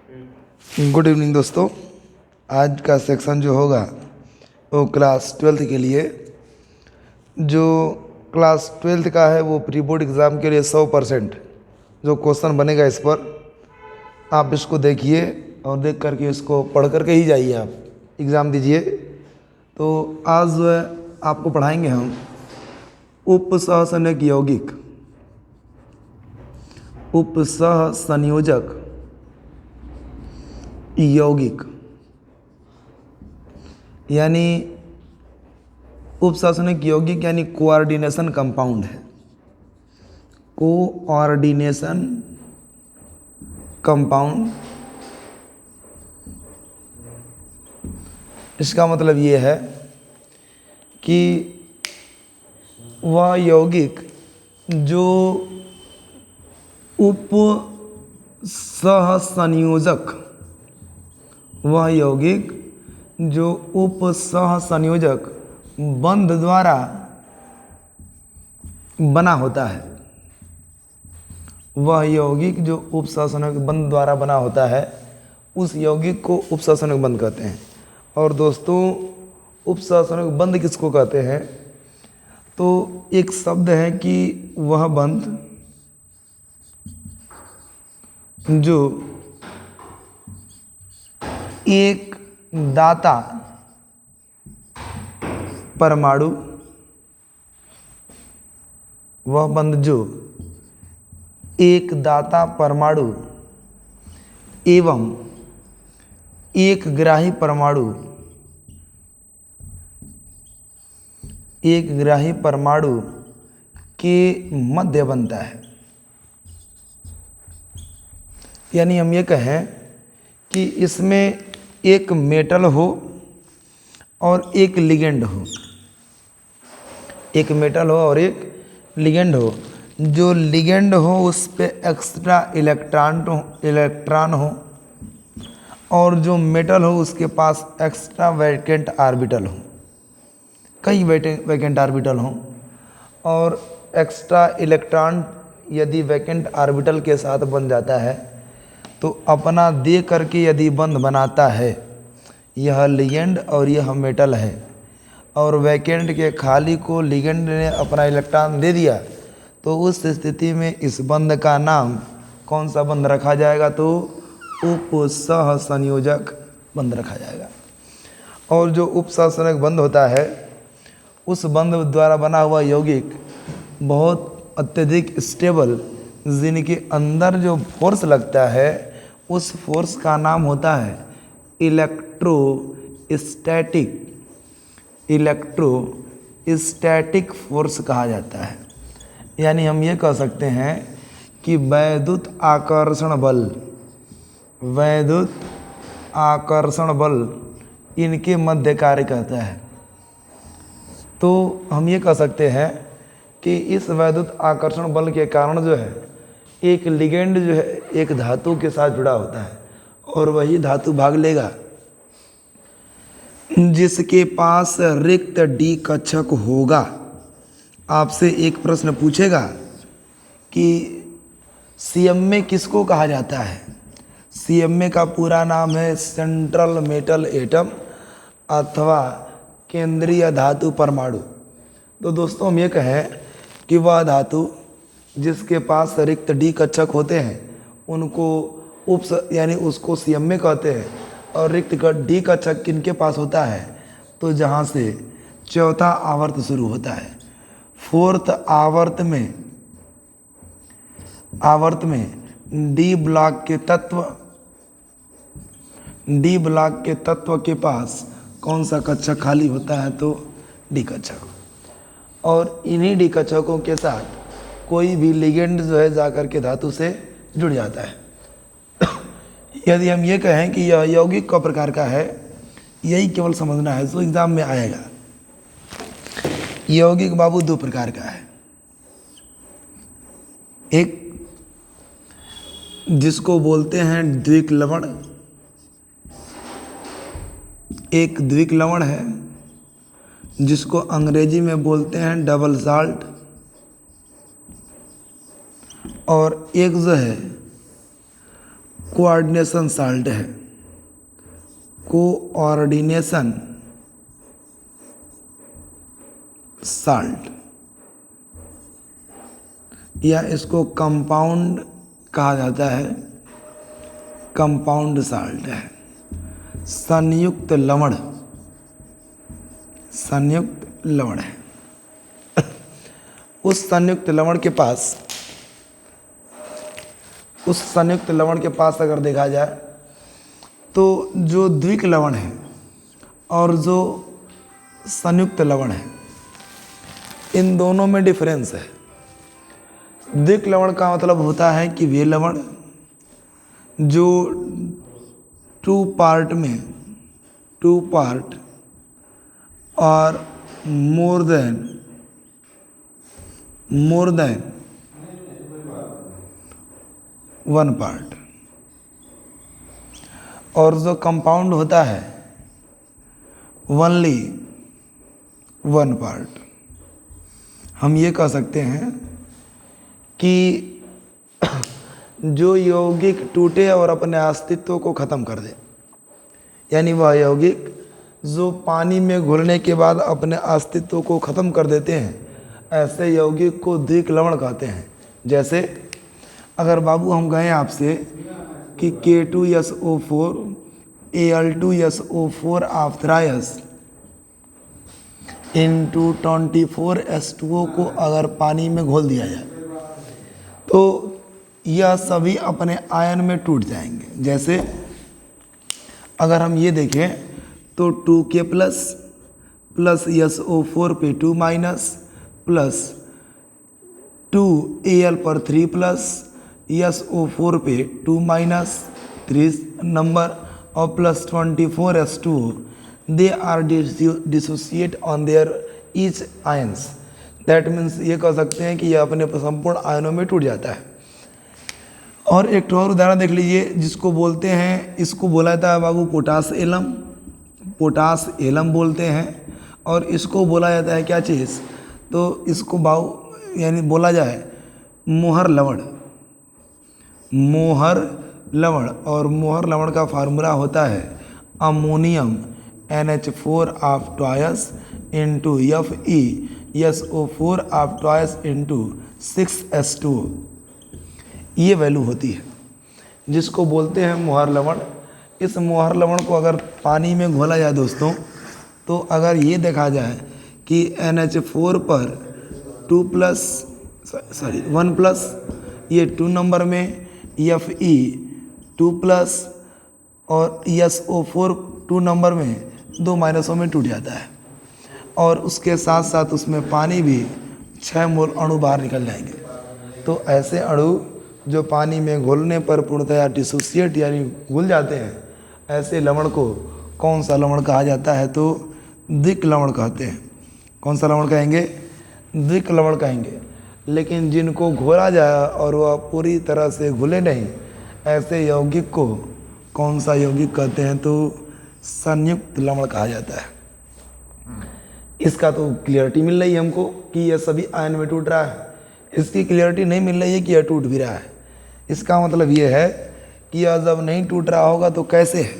Good evening दोस्तों। आज का सेक्शन जो होगा वो क्लास ट्वेल्थ के लिए, जो क्लास ट्वेल्थ का है वो प्री बोर्ड एग्ज़ाम के लिए 100% जो क्वेश्चन बनेगा इस पर आप इसको देखिए और देख करके इसको पढ़ करके ही जाइए, आप एग्ज़ाम दीजिए। तो आज जो है आपको पढ़ाएंगे हम उपसहसंयोजक यौगिक, उपसहसंयोजक यौगिक यानी उपसहसंयोजक यौगिक यानी कोऑर्डिनेशन कंपाउंड है। कोऑर्डिनेशन कंपाउंड, इसका मतलब ये है कि वह यौगिक जो उपसहसंयोजक, वह यौगिक जो उपसहसंयोजक बंध द्वारा बना होता है, वह यौगिक जो उपसहसंयोजक बंध द्वारा बना होता है उस यौगिक को उपसहसंयोजक बंध कहते हैं। और दोस्तों उपसहसंयोजक बंध किसको कहते हैं? तो एक शब्द है कि वह बंध जो एक दाता परमाणु, वह बंध जो एक दाता परमाणु एवं एक ग्राही परमाणु, एक ग्राही परमाणु के मध्य बनता है। यानी हम ये कहें कि इसमें एक मेटल हो और एक लिगेंड हो, एक मेटल हो और एक लिगेंड हो। जो लिगेंड हो उस पे एक्स्ट्रा इलेक्ट्रॉन हो और जो मेटल हो उसके पास एक्स्ट्रा वैकेंट आर्बिटल हो, कई वैकेंट आर्बिटल हों। और एक्स्ट्रा इलेक्ट्रॉन यदि वैकेंट आर्बिटल के साथ बन जाता है तो अपना दे करके यदि बंध बनाता है, यह लिगेंड और यह मेटल है, और वैकेंट के खाली को लिगेंड ने अपना इलेक्ट्रॉन दे दिया, तो उस स्थिति में इस बंध का नाम कौन सा बंध रखा जाएगा? तो उपसहसंयोजक बंध रखा जाएगा। और जो उपसहसंयोजक बंध होता है उस बंध द्वारा बना हुआ यौगिक बहुत अत्यधिक स्टेबल, जिनके अंदर जो फोर्स लगता है उस फोर्स का नाम होता है इलेक्ट्रोस्टैटिक, इलेक्ट्रोस्टैटिक फोर्स कहा जाता है। यानी हम ये कह सकते हैं कि वैद्युत आकर्षण बल, वैद्युत आकर्षण बल इनके मध्य कार्य करता है। तो हम ये कह सकते हैं कि इस वैद्युत आकर्षण बल के कारण जो है एक लिगेंड जो है एक धातु के साथ जुड़ा होता है और वही धातु भाग लेगा जिसके पास रिक्त डी कक्षक होगा। आपसे एक प्रश्न पूछेगा कि सीएमए किसको कहा जाता है? सीएमए का पूरा नाम है सेंट्रल मेटल एटम अथवा केंद्रीय धातु परमाणु। तो दोस्तों हम ये कहें कि वह धातु जिसके पास रिक्त डी कक्षक होते हैं उनको यानी उसको सीएमए कहते हैं। और रिक्त डी कक्षक किनके पास होता है? तो जहाँ से चौथा आवर्त शुरू होता है, फोर्थ आवर्त में डी ब्लॉक के तत्व के पास कौन सा कक्षक खाली होता है? तो डी कक्षक। और इन्हीं डी कक्षकों के साथ कोई भी लिगेंड जो है जाकर के धातु से जुड़ जाता है। यदि हम ये कहें कि यह यौगिक का प्रकार का है, यही केवल समझना है तो एग्जाम में आएगा। यौगिक बाबू दो प्रकार का है, एक जिसको बोलते हैं द्विक लवण, एक द्विक लवण है जिसको अंग्रेजी में बोलते हैं डबल साल्ट, और एक जो है कोऑर्डिनेशन साल्ट है, कोऑर्डिनेशन साल्ट, या इसको कंपाउंड कहा जाता है, कंपाउंड साल्ट है, संयुक्त लवण, संयुक्त लवण है। उस संयुक्त लवण के पास, उस संयुक्त लवण के पास अगर देखा जाए तो जो द्विक लवण है और जो संयुक्त लवण है, इन दोनों में डिफरेंस है। द्विक लवण का मतलब होता है कि वे लवण जो टू पार्ट में, टू पार्ट और मोर देन वन पार्ट, और जो कंपाउंड होता है ओनली वन पार्ट। हम ये कह सकते हैं कि जो यौगिक टूटे और अपने अस्तित्व को ख़त्म कर दे, यानी वह यौगिक जो पानी में घुलने के बाद अपने अस्तित्व को ख़त्म कर देते हैं, ऐसे यौगिक को द्विक लवण कहते हैं। जैसे अगर बाबू हम कहें आपसे कि K2SO4 Al2SO4 of थ्रायस into 24H2O को अगर पानी में घोल दिया जाए तो यह सभी अपने आयन में टूट जाएंगे। जैसे अगर हम ये देखें तो 2K प्लस SO4 पे 2 माइनस प्लस 2Al पर 3 प्लस SO4 पे 2 माइनस 3 नंबर और plus 24H2O, they are dissociate on their each ions. That means ये कह सकते हैं कि यह अपने संपूर्ण आयनों में टूट जाता है। और एक और उदाहरण देख लीजिए जिसको बोलते हैं, इसको बोला जाता है बाबू पोटास एलम, पोटास एलम बोलते हैं। और इसको बोला जाता है क्या चीज़, तो इसको बाबू यानी बोला जाए मोहर लवण, मोहर लवण। और मोहर लवण का फार्मूला होता है ammonium NH4 of twice into FeSO4 of twice into 6H2O। ये वैल्यू होती है जिसको बोलते हैं मोहर लवण। इस मोहर लवण को अगर पानी में घोला जाए दोस्तों, तो अगर ये देखा जाए कि NH4 पर 1 प्लस ये 2 नंबर में, Fe 2 प्लस और SO4 2 नंबर में, 2 माइनसों में टूट जाता है। और उसके साथ साथ उसमें पानी भी 6 मोल अणु बाहर निकल जाएंगे। तो ऐसे अणु जो पानी में घुलने पर पूर्णतया डिसोसिएट यानी घुल जाते हैं, ऐसे लवण को कौन सा लवण कहा जाता है, तो द्विक लवण कहते हैं। कौन सा लवण कहेंगे, द्विक लवण कहेंगे। लेकिन जिनको घोला जाए और वह पूरी तरह से घुले नहीं, ऐसे यौगिक को कौन सा यौगिक कहते हैं, तो संयुक्त लवण कहा जाता है। इसका तो क्लियरिटी मिल रही है हमको कि यह सभी आयन में टूट रहा है। इसकी क्लियरिटी नहीं मिल रही है कि यह टूट भी रहा है। इसका मतलब ये है कि यह जब नहीं टूट रहा होगा तो कैसे है,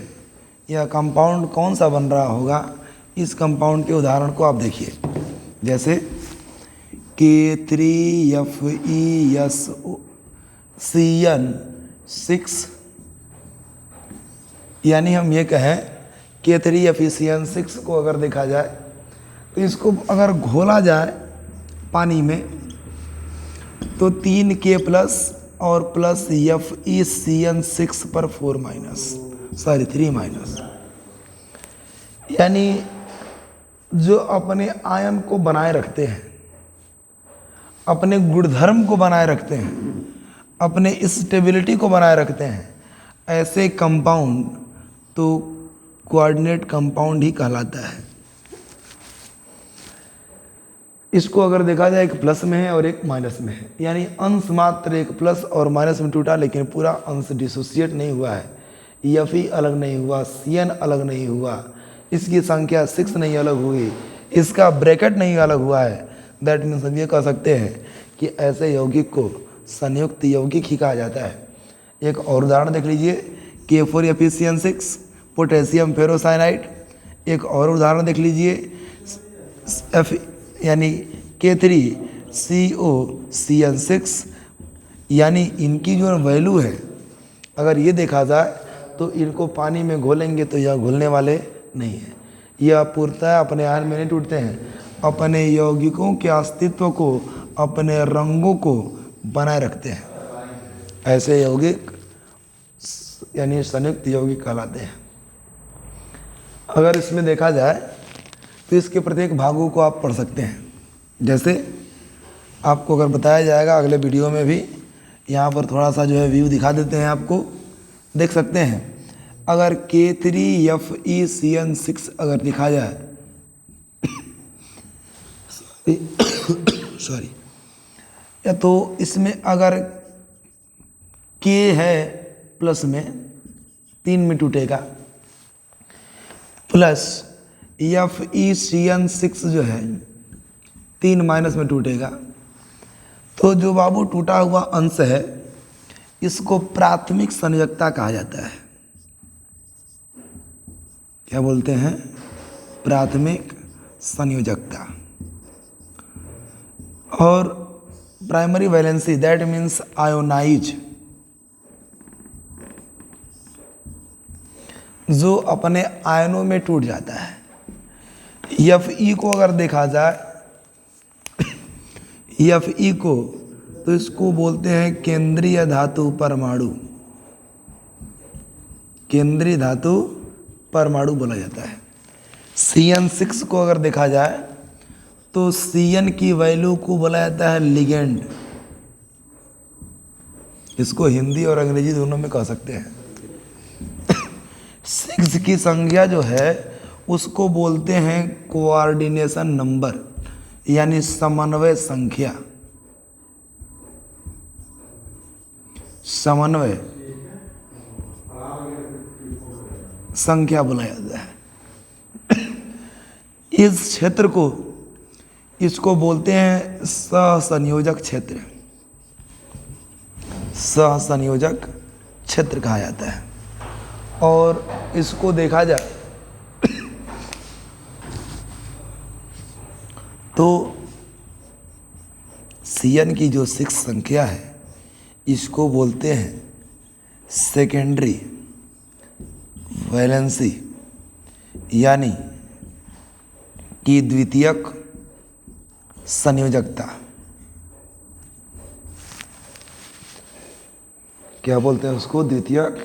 यह कंपाउंड कौन सा बन रहा होगा। इस कंपाउंड के उदाहरण को आप देखिए, जैसे K3FeSCN6, यानी हम ये कहें K3FeCN6 को अगर देखा जाए तो इसको अगर घोला जाए पानी में तो 3K प्लस और प्लस FeCN6 पर 3 माइनस, यानी जो अपने आयन को बनाए रखते हैं, अपने गुणधर्म को बनाए रखते हैं, अपने स्टेबिलिटी को बनाए रखते हैं, ऐसे कंपाउंड तो कोऑर्डिनेट कंपाउंड ही कहलाता है। इसको अगर देखा जाए एक प्लस में है और एक माइनस में है, यानी अंश मात्र एक प्लस और माइनस में टूटा, लेकिन पूरा अंश डिसोसिएट नहीं हुआ है। Fe अलग नहीं हुआ, Cn अलग नहीं हुआ, इसकी संख्या 6 नहीं अलग हुई, इसका ब्रैकेट नहीं अलग हुआ है। दैट मीन्स हम ये कह सकते हैं कि ऐसे यौगिक को संयुक्त यौगिक ही कहा जाता है। एक और उदाहरण देख लीजिए, K4FeCN6 पोटेशियम फेरोसाइनाइड। एक और उदाहरण देख लीजिए, F यानी K3COCN6। यानी इनकी जो वैल्यू है, अगर ये देखा जाए तो इनको पानी में घोलेंगे तो यह घुलने वाले नहीं है। यह पूर्णतः अपने आयन में नहीं टूटते हैं, अपने यौगिकों के अस्तित्व को, अपने रंगों को बनाए रखते हैं। ऐसे यौगिक यानी संयुक्त यौगिक कहलाते हैं। अगर इसमें देखा जाए तो इसके प्रत्येक भागों को आप पढ़ सकते हैं। जैसे आपको अगर बताया जाएगा अगले वीडियो में भी, यहाँ पर थोड़ा सा जो है व्यू दिखा देते हैं, आपको देख सकते हैं। अगर K3FeCN6 अगर लिखा जाए सॉरी, या तो इसमें अगर K है प्लस में 3 में टूटेगा, प्लस FeCN6 जो है 3 माइनस में टूटेगा। तो जो बाबू टूटा हुआ अंश है इसको प्राथमिक संयोजकता कहा जाता है। क्या बोलते हैं? प्राथमिक संयोजकता। और primary valency that means ionise, जो अपने आयनों में टूट जाता है। Fe को अगर देखा जाए Fe को, तो इसको बोलते हैं केंद्रीय धातु परमाणु। केंद्रीय धातु परमाणु बोला जाता है। CN6 को अगर देखा जाए तो Cn की वैल्यू को बोला जाता है लिगेंड। इसको हिंदी और अंग्रेजी दोनों में कह सकते हैं। 6 की संख्या जो है उसको बोलते हैं कोऑर्डिनेशन नंबर, यानी समन्वय संख्या। समन्वय संख्या बोला जाता है। इस क्षेत्र को, इसको बोलते हैं सहसंयोजक क्षेत्र। सहसंयोजक क्षेत्र कहा जाता है। और इसको देखा जाए तो Cn की जो 6 संख्या है इसको बोलते हैं सेकेंडरी वैलेंसी, यानी कि द्वितीयक संयोजकता। क्या बोलते हैं उसको? द्वितीयक